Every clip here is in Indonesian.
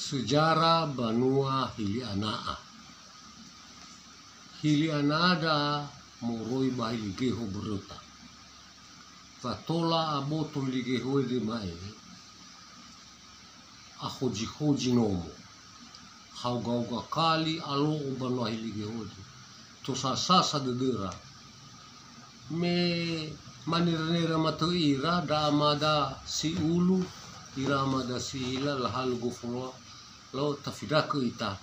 Sejarah Banua Hilianaa. Hilianada moroi ba hiligeho bereta. Fatola aboto hiligeho de mai. Ahoji nomo. Hauga kali alo o Banua hiligeho de. Tosasasa dedera. Me manira matu ira da amada si ulu ira amada si hila lahal gofolo lo tafidaka ita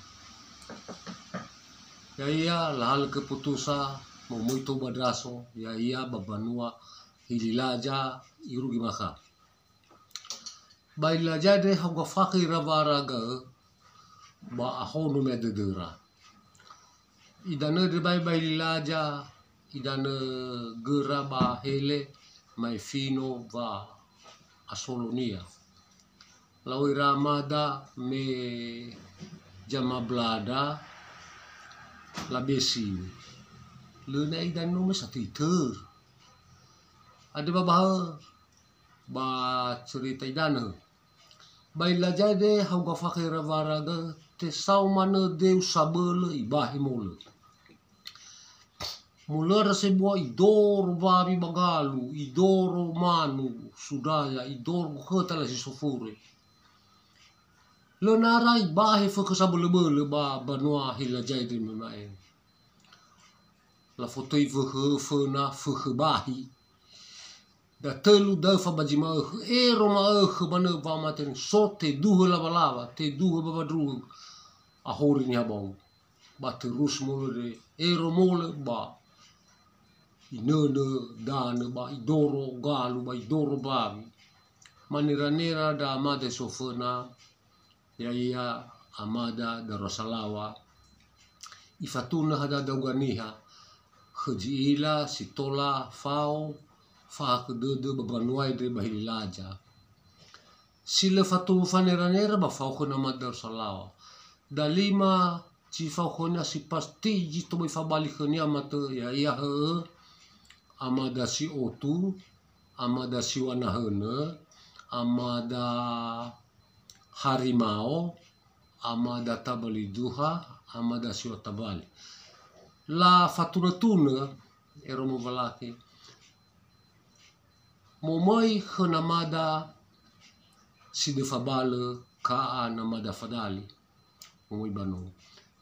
ya iya lahal keputusa mo muito badraso ya iya babanua hililaja irugi maka bailaja de haga fakira varaga ba ahonu mededera idana de bailaja idana gera ba hele mai fino va asolonia lau iramada me jamablada la besi lena idan no mesatiter ada babah ba cerita idana baila jade hauga fakira varaga te saumana deu sabele ibahi mole mulera sebuah idor babi bagalu idoro manu sudaya idor khetala si sofure lenara ibahi fa kesabele ba Banua Hilajai de memai la foto fa na fa bahi da telu da fa bajima roma bana va maten sote duhe lava te duhe babadru ahori ni abau ba terus mole mole ba inene dana ba idoro galu ba idoro babi manira da amada sofana ya iya amada da Rosalawa ifatuna hada dauganiha khjiila sitola fao fa kedede babanuai de bahililaja sila fatu fanera ba fao khona amada Rosalawa dalima ci fao khona si pasti jito mai fabali khania mata ya iya amada si otu amada si wanahana amada harimau amada tabali duha amada si otabali la fatuna eromo valake momoi khanamada si defabale ka anamada fadali momoi banu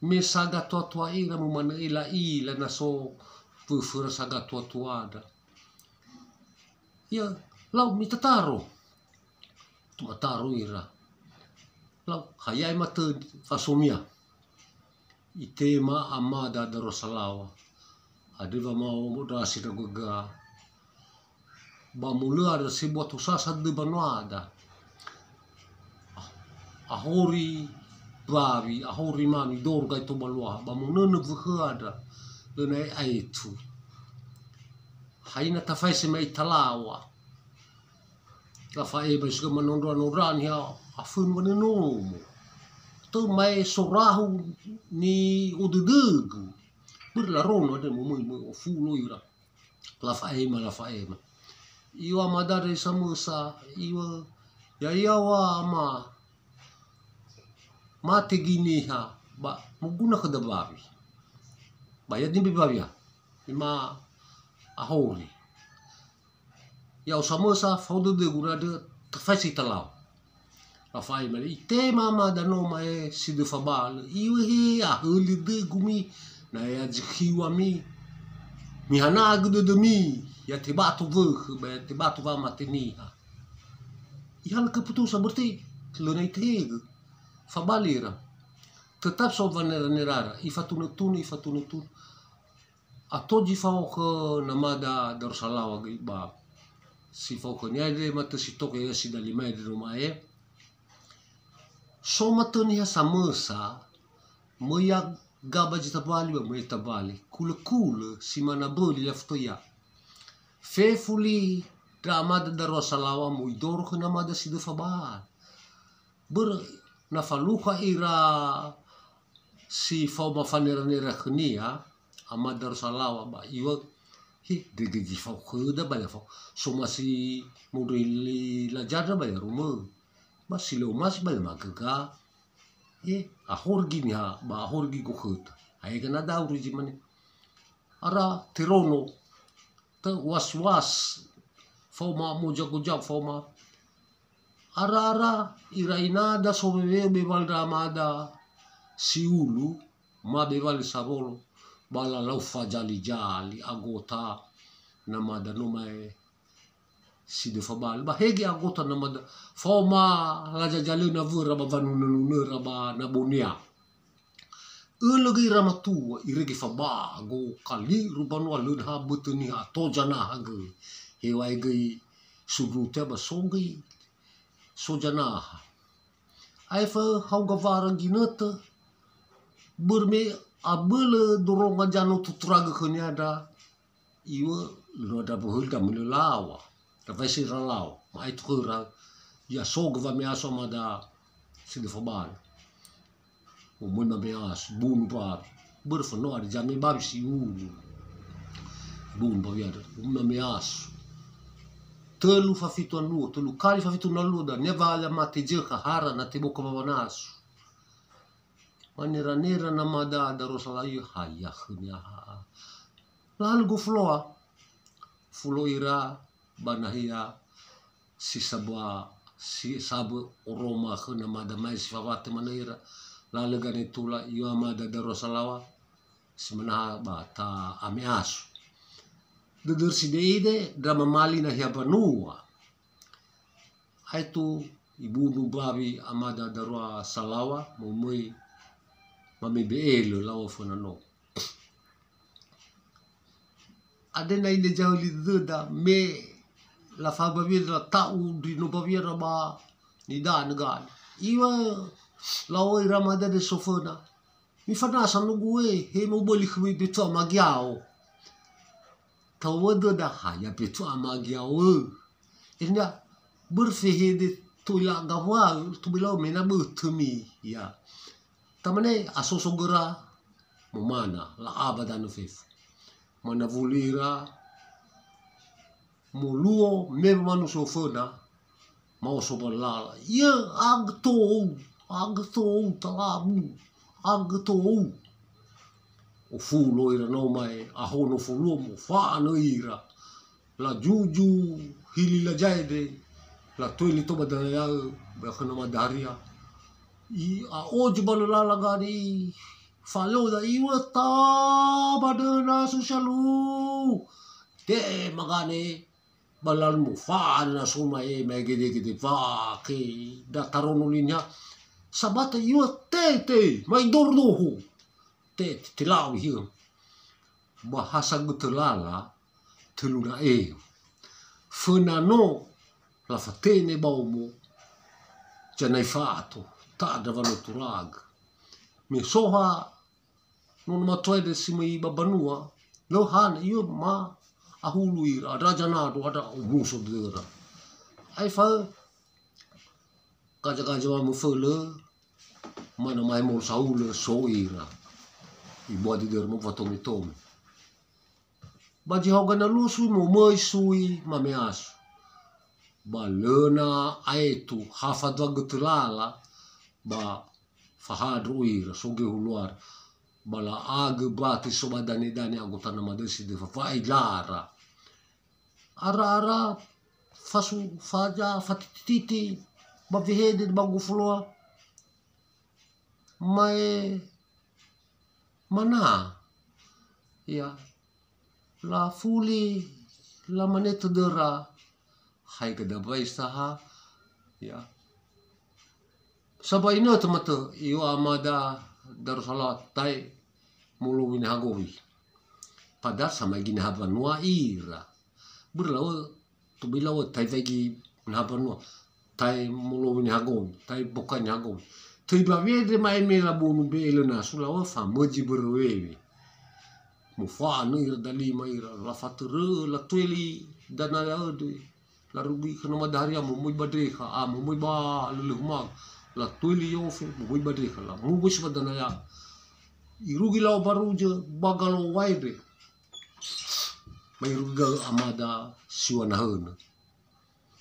me saga tua ira mo mana ila naso fufura saga tua ada ya lau mitataro tumataro ira lau hayai mata fasomia itema amada da Rosalawa adiva mau modasi da gaga ba mula ada sebuah tosasa de Banuada ahori babi ahori mani dor gai to balua ba munene vuhada lena aitu haina tafai se mai talawa la fae ba suka manondran ya afun manenomo to mai sorahu ni ududegu berlarono de mo fulo ira la fae ma iwa madare samusa iwa ya wa ma mate gini ha ba muguna kada babi bayad ni babi ya ima ahori ya samusa faudo de gurada tafasi talau Rafai mali ite mama dano mae si de fabal iwe he a huli de gumi na ya jikiwa mi hana gudo de mi ya tibatu vuh ba tibatu va mateni ha ihal keputusan berarti lena ite fabalira tetap so vanerara ifatunu atoji fao ke namada Rosalawa ba si fao ke nyade mata si toke si dalimai de romae so matani ha samesa moya gaba jitabali ba moya tabali kula si mana boli laftoya fefuli amada da Rosalawa mo idoro ke namada si defabal ber na faluka ira si fao mafanera khnia amada Rosalawa ba iwa hi de fao khuda ba fao so masi modeli la jada ba rumah masih lo mas bal magaga a horgi ni ha ba a horgi ko khut ai kana dauru ji mane ara tirono te was foma moja gojak foma ara irainada sobebe balda mada siulu ma beval savolo bala lau fajali jali agota namada numae si de fabal ba hege agota namada foma la jajali na vura ba vanu nunura ba na bonia lagi ramatua iregi faba go kali rubanu alun ha butuni ha tojana hage hewai gei sugrute ba songi sojana ai fa hauga varang ginata burme abele doronga jano tuturaga kanyada iwa lo da bohulda mulalawa da vai si ralaw mai tukura ya sogva me aso mada sidi fabal o mona me as bun ba burfo no ar jami babi si bun ba viada uma me as telu fafito nu telu kali fafito na luda neva ala mate jeka hara na te boka manasu manera na mada da rosalayu haya khnya lalu go floira banahia si sabu oroma khna mada mais favate manera lalu gane tula io amada da rosalawa simana ba ta ameasu de sideide drama mali na hia banua aitu ibu nubawi amada darwa salawa momoi mami beelo lawa fona no adena ile jawli duda me la fabavira tau di no bavira ba ni da nagal iwa lawa iramada de sofona mi fana sanugue he mo boli khwi beto magiao tawada da haya betu amagiawe inda berfehede tuila gawa tu bilau mena bertemi ya tamane asosogera momana la abada no fef mana vulira moluo me manu sofona mau sobalala ya agto talabu agto o fulo ira no mai a hono fulo mo fa no ira la juju hili la jaide la toili to badana ya ba khana madaria I a oju balala la gari falo da iwata badana susalu te magane balal mo fa na suma e megede fa ke da tarono linya sabata iwate mai dordohu te lau hiu bahasa gutelala teluna fenano la fatene baumo janai fato ta davano turag me soha non matoede simi babanua lo han io ma ahulu ira rajanado ada umuso dera ai fa kaja mo fele mana mai mo saule soira ibu adi dermo vatomi tomi baji hoga na lusu mo mai sui mameas balena aitu hafadwa gutulala ba fahadru ira soge huluar bala age bati sobadani dani agutana madesi de fai lara ara fasu faja fatiti bavihede bagu floa mai mana ya la fuli la maneto dera hai kada baisaha ya sabai no tomato io amada darsalat tai mulu wini hagowi padar sama gini habanua ira berlawa tu bilawa tai vegi habanua tai mulu wini hagowi tai bukan hagowi Tiba vede mai me la bonu belo na sulla fa moji berwewe mo fa no ira dali mai la fature la tweli dana ya de la rubi kana madaria mo muy badreha mo muy ba lulu ma la tweli yo fe mo muy badreha la mo bus badana ya irugi la baruje bagalo waide mai ruga amada siwana hana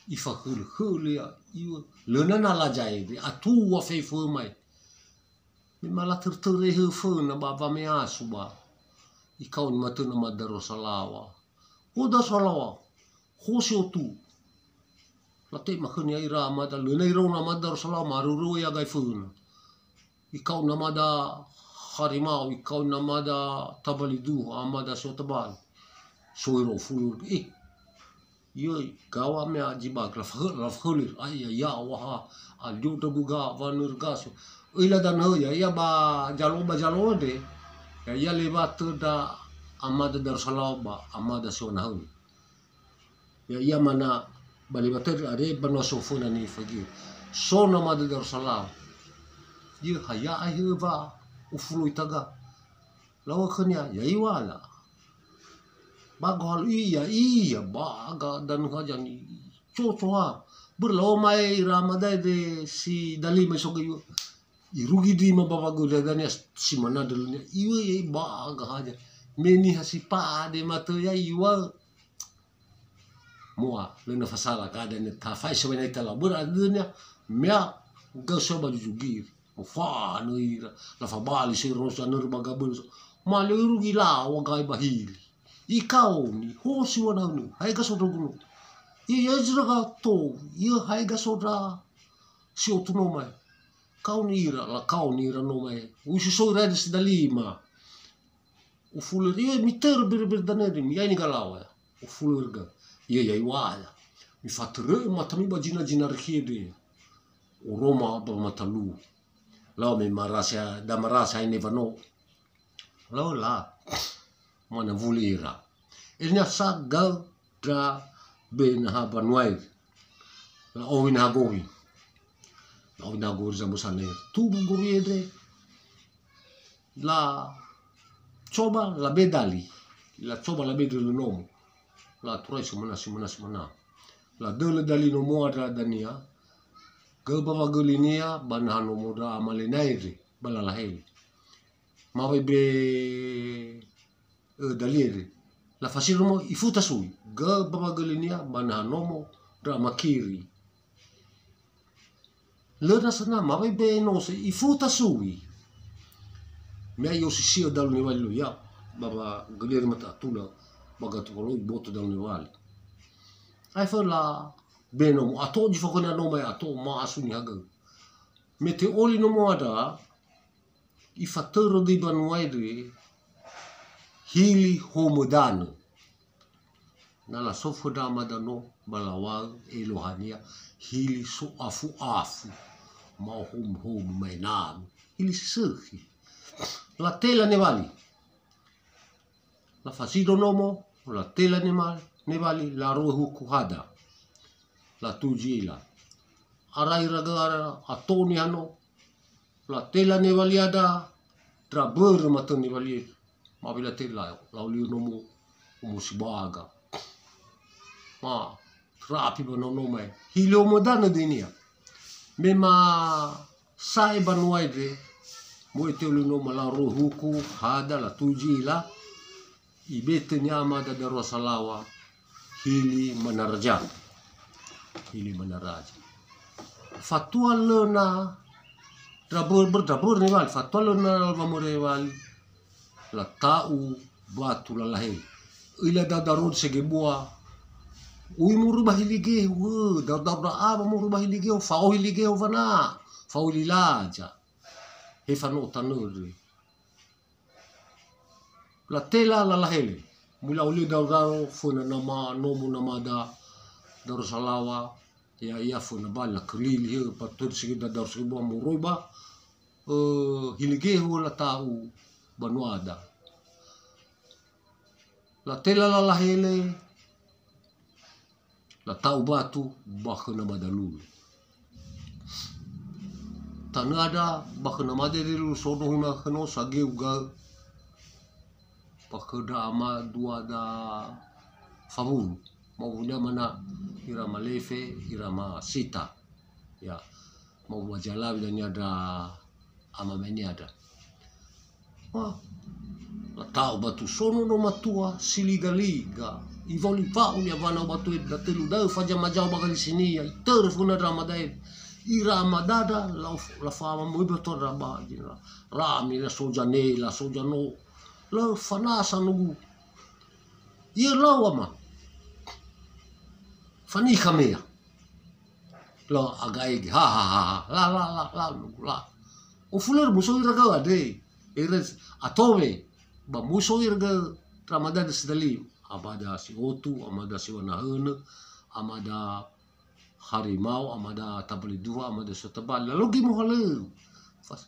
ifa hul ya iwa lena na la jaide atu wa fe fo mai Me mala tertere he fena ba va me asu ba. I kau ni matuna ma Darusalawa. O Darusalawa. Ho se o tu. La te makani ai ra ma da le nei rona ma Darusalawa ma ruru ya gai fena. I kau na ma da harimau, i kau na ma da tabalidu, amada so tabal. Soiro fulu Yoi gawa me a jibak la fhulir ai ya wa al jo to buga vanur gaso ila dan ho ya ba jalo de ya levat da amada Darusalawa ba amada so na ho ya mana bali bater are bano so funa ni fagi so na amada Darusalawa ye haya ai ba ufulu itaga lawa khanya ya iwala bago iya baga dan hajan cocoa berlaw mai ramadai de si dali mai sogayo irugi di ma babago dan si mana dalnya iya baga haja meni hasipa de mata ya iwa moa lena fasala kada ne ta fai so ne tala beradnya mea gaso baju jugir fa no ira la fa bali si rosa nur bagabul ma le irugi la wa gai bahili Ikau ni hosi wana nu hai ga sodra gunu I ezra ga to I hai ga sodra si o tuno mai kau ni ira la kau ni ira no mai u si so ira si dalima u fuler mi ter ber daneri mi ai ni galawa u fuler ga ia wala mi fatre matami ba jina rkhede o Roma ba matalu la me marasa da marasa ai nevano la mana vulira ina sagal tra ben habanwai la owin hagowi za musane tu guriede la coba la bedali nomo la turai semana la dele dali no moda dania gelba gelinia banano moda amalenairi balalaheli mawe be daliere la fasiromo ifuta sui ga babagalinia bananomo dra makiri lena sana mawe be no se ifuta sui me yo si dal ni walu ya baba galiere mata tula bagatu lo boto dal ni wal ai fa la beno ato di fokona no mai ato ma asuni haga mete oli no moada I fatoro di banuairi hili homodano nala sofoda madano balawal elohania hili so afu ma hom mai nam hili sirki la tela nevali la fasido nomo la tela nevali la rohu kuhada la tujila arai ragara atoni ano la tela nevali ada traber mata nevali ma bila tela lauli nomo musibaga ma trapi banono mai hilo modana dinia mema sai banuaide moite ulino mala rohuku hada la tujila ibete nyama da Darusalawa hili manaraja fatua lena Drabur ni wali fatolo na mamore wali la tau batu la lahe ila da darud segebua ui muru bahilige da aba muru bahilige fao hilige vana fao lilaja he fano tanuri la tela la lahele mula uli da funa nama nomu nama da Darusalawa ya funa bala klili he patur segeda Darusalawa muruba hiligehu la tau banuada la tela la lahele la tau batu bakna madalu tanada bakna madelu sono huna khano sage uga pakada ama dua da famun maunya mana irama lefe irama sita ya mau wajala dan ada ama meni ada la tau batu sono no matua siliga I voli pa unia vana batu da telu da faja majau bagali sini ya terfuna ramadai ira amadada la fama mo be to raba jina rami la sojane la sojano la fanasa nugu ia lawa ma fani kamea lo agai ha la o fuler muso ira ga de eres atome ba muso ira ga ramadada sedali amada si otu amada si wanahana amada harimau amada tabaliduha amada sotabal lalu gimo halu fas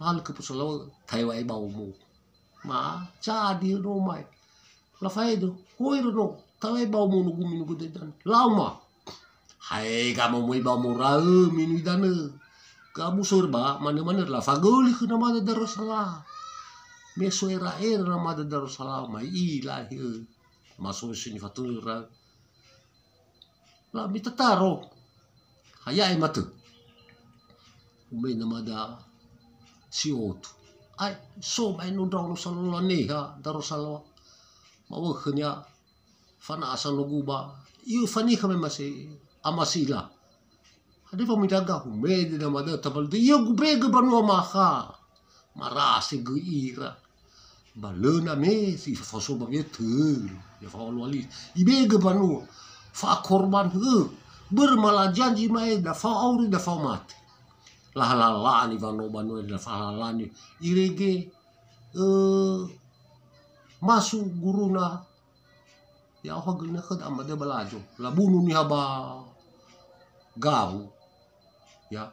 hal ke pusalo taiwai bau mo ma cha di no mai la faido hoi no taiwai bau mo no gumi no dan lama hai kamu mo bau mo ra minu dan kamu sorba mana la fagoli ke nama da Darussalam meso era nama da Darussalam mai ilahi masuk sini fatul ra la mitataro hayai matu umay namada si otu ay so may no daw no salula niha Darussalam mawaknya fana asa no guba yu fani kami masih amasila adi pamidaga humede namada tabal de yu gubega banu maka marasi guira balena me si faso bagetul ya fa wali ibega banu fa korban bermalah janji mai da fa auri da fa mati la ni vano banu da fa ni irege masuk guruna ya ho gina khad amade balajo la bunu ni haba gabu ya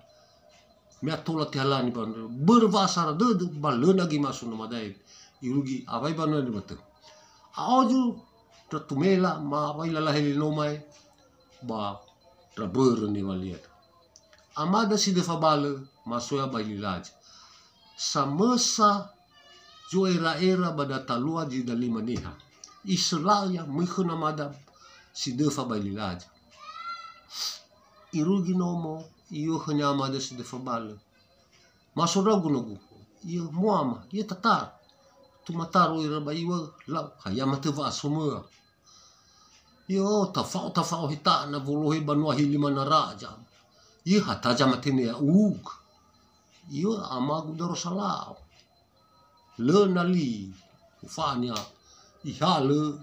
me atola tiala ni banu bervasara de balena gi masuk namadai irugi abai banu ni betul aoju tatumela ma baila la heli no mai ba traber ni waliat amada si de fabale masoya baililaj samesa jo era bada talua di dalima niha islaya mikhuna amada si de fabaililaj irugi nomo iyo khanya amada si de fabale masora gunogu iyo muama iyo tatar tumataro ira baiwa la hayamate va semua yo tafau hita na voluhi banua hilima na raja ye hataja matine ya yo amagu Darussalam le nali ufanya ihale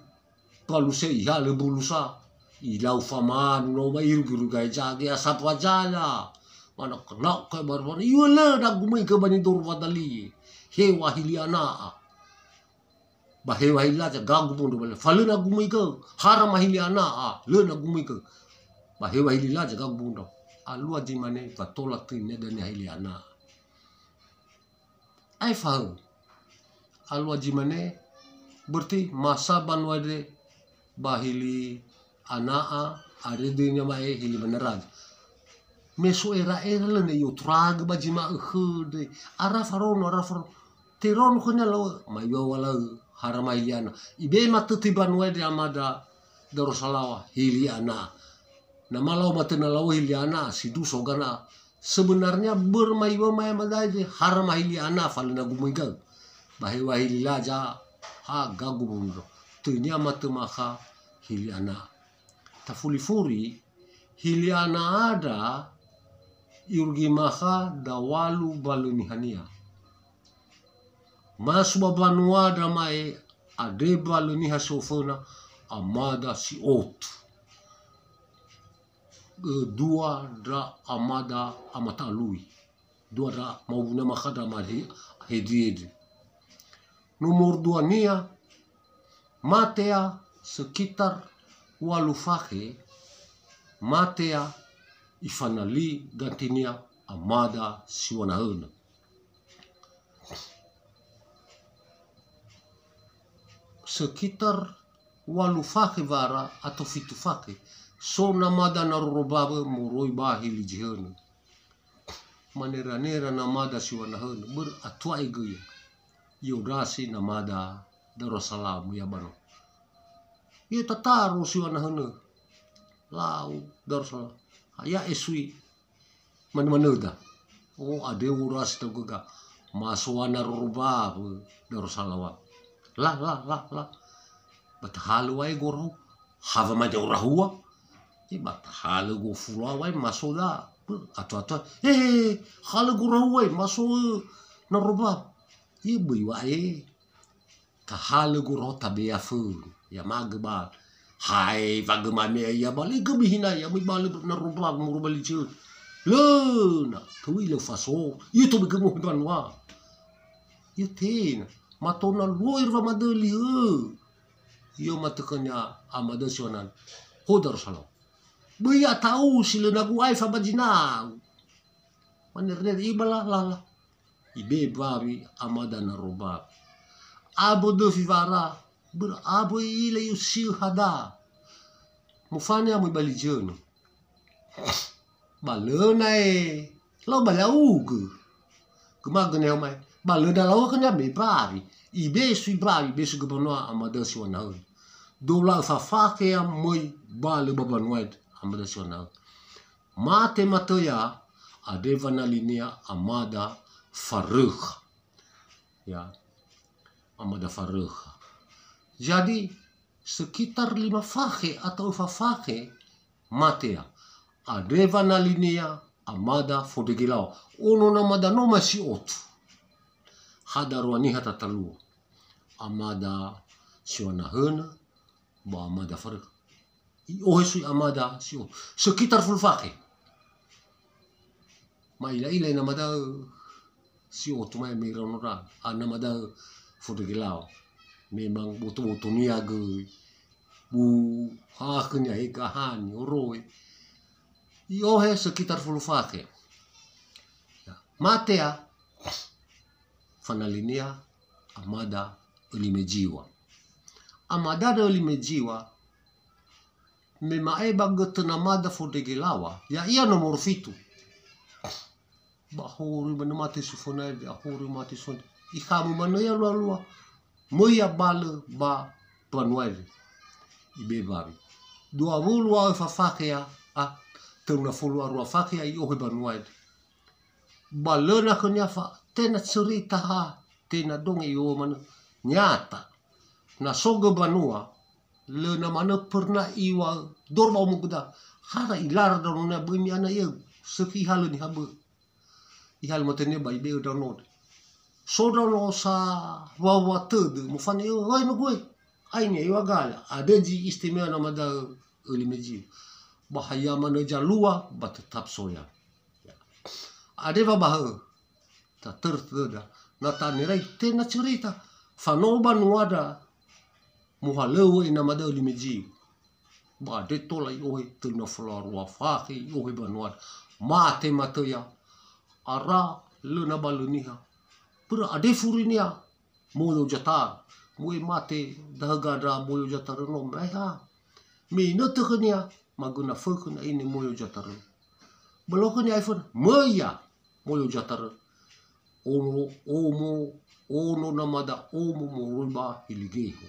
paluse ihale bulusa ilau faman no mair guru gai jage asapwa jala mana kena ke barbar yo le da gumai ke bani dorwadali he wahiliana bahewa hila ja gagu bondo bale falena gumai ke haram mahili ana le na gumai ke bahewa hila ja gagu bondo alu aji mane patola tine dan hili ana ai faham alu aji mane berarti masa banwade bahili ana aredinya mae hili beneran meso era le ne yo trag bajima khode arafaron tiron khona lo mayo wala haramai liana ibe matutiban wede amada Darussalam hiliana namalau matena lau hiliana sidu sogana sebenarnya bermaiwa mai madaje haramai hiliana falena gumigal bahewa hililaja ha gagu bundo tunya matemaka hiliana tafuli-furi hiliana ada irgi maka dawalu balunihania mas babanua damai adeba leni hasofona amada si otu dua dra amada amata lui dua dra maubuna makada madi hediedi nomor 2 nia matea sekitar walufake matea ifanali gantinia amada si wanahana sekitar walufake vara atau fitufake so namada narurobaba muroi bahili jihana manera namada si wanahana ber atuai gaya yodasi namada Darussalam ya bano ye tataru si wanahana lau Darussalam ya esui mana oh ade uras teguga maswana narurobaba Darussalam la batahalu ay goro hava ma jawrahua i batahalu go fulwa way masoda Ato hala gurau masuk na roba ye bui ka hala gurau tabe afu ya magba hai vagamame ya bali gabihina ya mi bali na roba mu roba licu le na tui le faso ye to begemo banwa ye ten matona loir va madali yo matukanya amada sionan hodar salo Buya tahu sila nagu ay fabajina. Manirner ibala lala. Ibe babi amada na roba. Abo do vivara. Ber abo ila yusil hada. Mufane amu balijono. Balena lo balaug. Kumagane mai. Balena lo kanya be babi. Ibe sui babi be su gubernur amada siwana. Dola fafake am moi bale babanwed. Amada sional mate matoya adeva na linea amada farugh ya amada farugh jadi sekitar 5 fake atau fafake matea adeva na linea amada fodegilau ono namada no masih otu hada ruani hata talu amada siwana hena ba amada farugh sui amada sio sekitar fulfake maila namada sio tu mai mironora namada fotogilau memang butuh niaga bu haknya ikahan oroi sekitar fulfake matea fanalinia amada limejiwa amada da limejiwa memae bagot namada fodegilawa ya ia nomor fitu bahuri mana mati sufona bahuri mati son ikamu mana ya lua moya bale ba panuel ibe babi 20 fafake ya tuna fulu arua fake ya yohe banuel balena kenya fa tena cerita tena dong yo mana nyata na sogo banua le na mana pernah iwa dorma umukuda hara ilar daruna bumi ana ye seki halu ni habu ihal motene bai be download so download sa wawa tud mufani yo oi no goi ai ne yo gala adeji istimewa na mada ulimeji bahaya mana jalua bat tetap soya adeva bah ta terteda na tanirai tena cerita fanoban wada muhalewe namada limeji ba de tola yohe tuna flor wa faki yohe banwat mate matoya ara luna baluniha pura ade furinia moyo jatar moy mate dahagada moyo jatar no meha me notuknya maguna fukuna ini moyo jatar beloknya iPhone moya moyo jatar ono namada omo moruba iligeho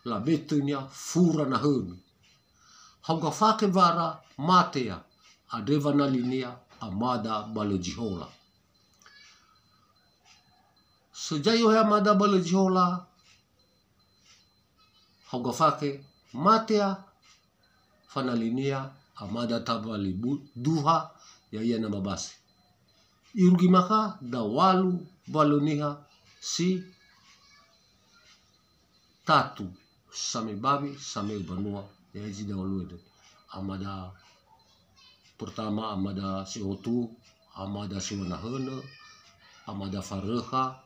la betunya fura na hemi hauga fake vara matea adeva na linea amada balojihola sejayo ya amada balojihola hauga fake matea fana linea amada tabali duha ya iya nama basi irugi maka dawalu baloniha si tatu same babi same banua ya jida waluede amada pertama amada si otu amada si wanahana amada farha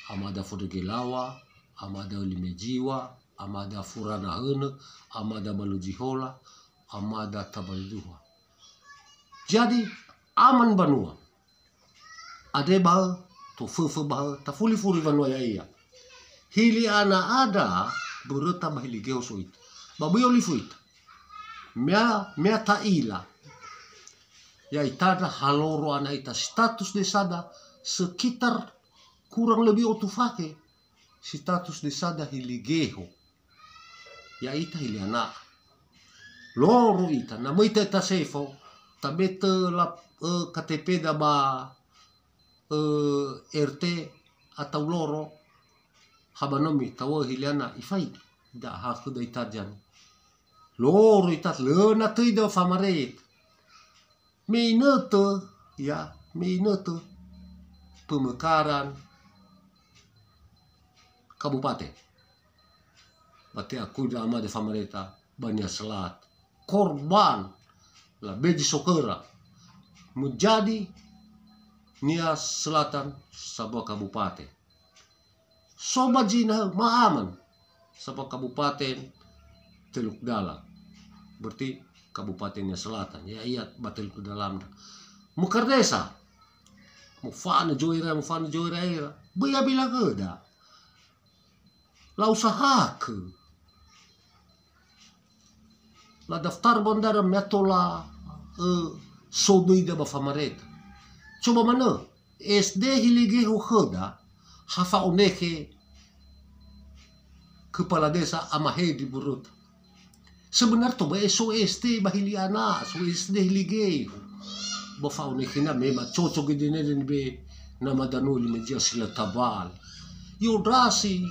amada fodegelawa amada limejiwa amada furanahana amada balujihola amada tabalduha jadi aman banua ade bah tu fufu bah tafuli furi banua ya iya hili ana ada bereta bahili geosoit babuyo lifuit mea taila ya itada haloro ana ita status desada sekitar kurang lebih otufake status desada hili geho ya ita hili anak loro ita na moita ita sefo tabete la KTP da ba RT atau loro habanomi tawo hiliana ifai da haku da itajan loro itat lena tuido famaret minete ya minete pemekaran kabupaten. Berarti aku nama de Famareta Bania Selat korban la beji sokera menjadi Nia Selatan sebuah kabupaten. Sobat jina maaman sebuah kabupaten Teluk Dalam. Berarti kabupatennya selatan. Ya iya batel ke dalam. Mukar desa. Mufana joira ira. Baya bilang ada. La usaha ke. La daftar bandara metola sodoida ba Famareta. Coba mana? SD hilige hoda hafa oneke kepala desa amahedi burut. Sebenarnya to ba so SD bahiliana, so SD hilige. Ba fa oneke na mema cocok gede den be nama danuli meja sila tabal. Yudasi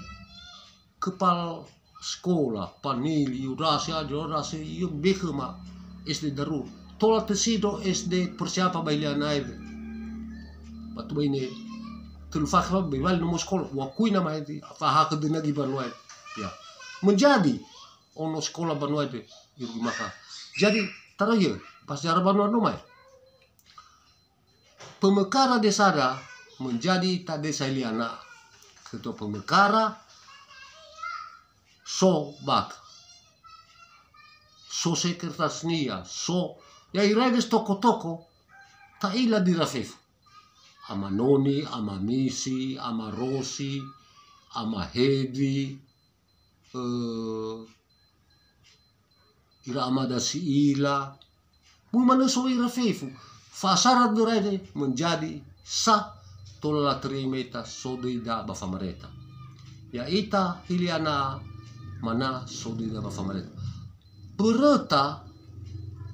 kepala sekolah panili yudasi yud bekema SD Darul. Tola tesido SD persiapa bahiliana itu. Batu ini tulfakha bebal nomor sekolah wakui nama itu fahak dinagi banuai ya menjadi ono sekolah banuai itu yurgi maka jadi terakhir pas cara banuai nomai pemekara desa menjadi tak desa liana ketua pemekara so bak so sekretaris nia so ya irades toko-toko tak ila dirafif ama Noni, ama Misi, ama Rosi, ama Hedi, ira ama dasi ila, mana so ira fefu, fasarat durade menjadi sa tola trimeta sodida ba Famareta. Ya ita hiliana mana sodida ba Famareta. Bereta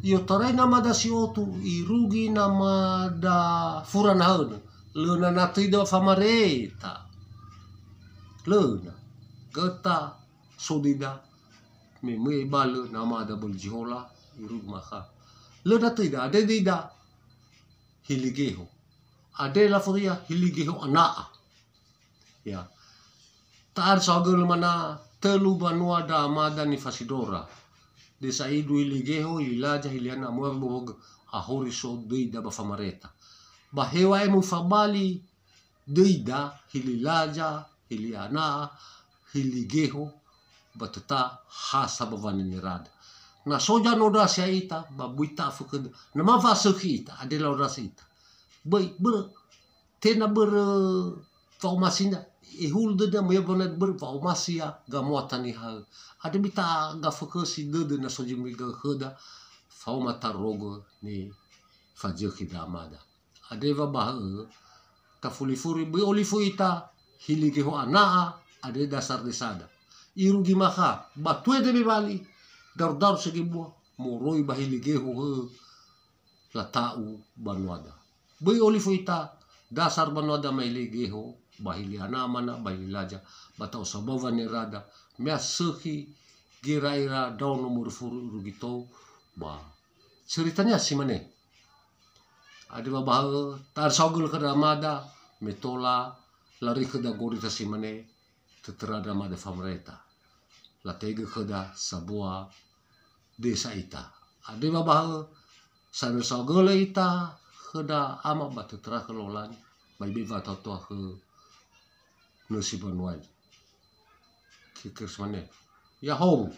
yo tarai nama da si otu irugi nama da furanahana lena natida Famareta lena geta sodida me bale nama da boljihola irugi maka lena tida ade dida hiligeho ade la furia hiligeho anaa ya taar sagel mana telu banua da amada ni Fasidora desa idu iligeho ilaja hiliana muabog ahori so deida ba Famareta bahewa emu fabali deida hililaja hiliana hiligeho batata hasa bavanirada na soja noda siaita babuita fuked nama vasukita adela orasita ber tena ber farmasina ihul de me bonet ber farmasia gamuatan ha ada bita ga fokus de na soji mi ga khoda faumata rogo ni fajir kidamada adeva bah ta fulifuri bi olifuita hiligi ho anaa ade dasar desada irugi maka batue de bali dar segi buah moroi bahiligi ho latau banuada bi olifuita dasar banuada mailigi ho bahiliana mana bahilaja batau sabava nirada mea sehi gira-ira daun nomor furu rugito ba ceritanya si mane ada babah tar sogul ke ramada metola lari ke da gorita si mane teterada mada Famareta la tega ke da sebuah desa ita ada babah sana sogul ita ke da ama batu terah kelolan bai beva tau ke nasi banuai kikir semane ya hong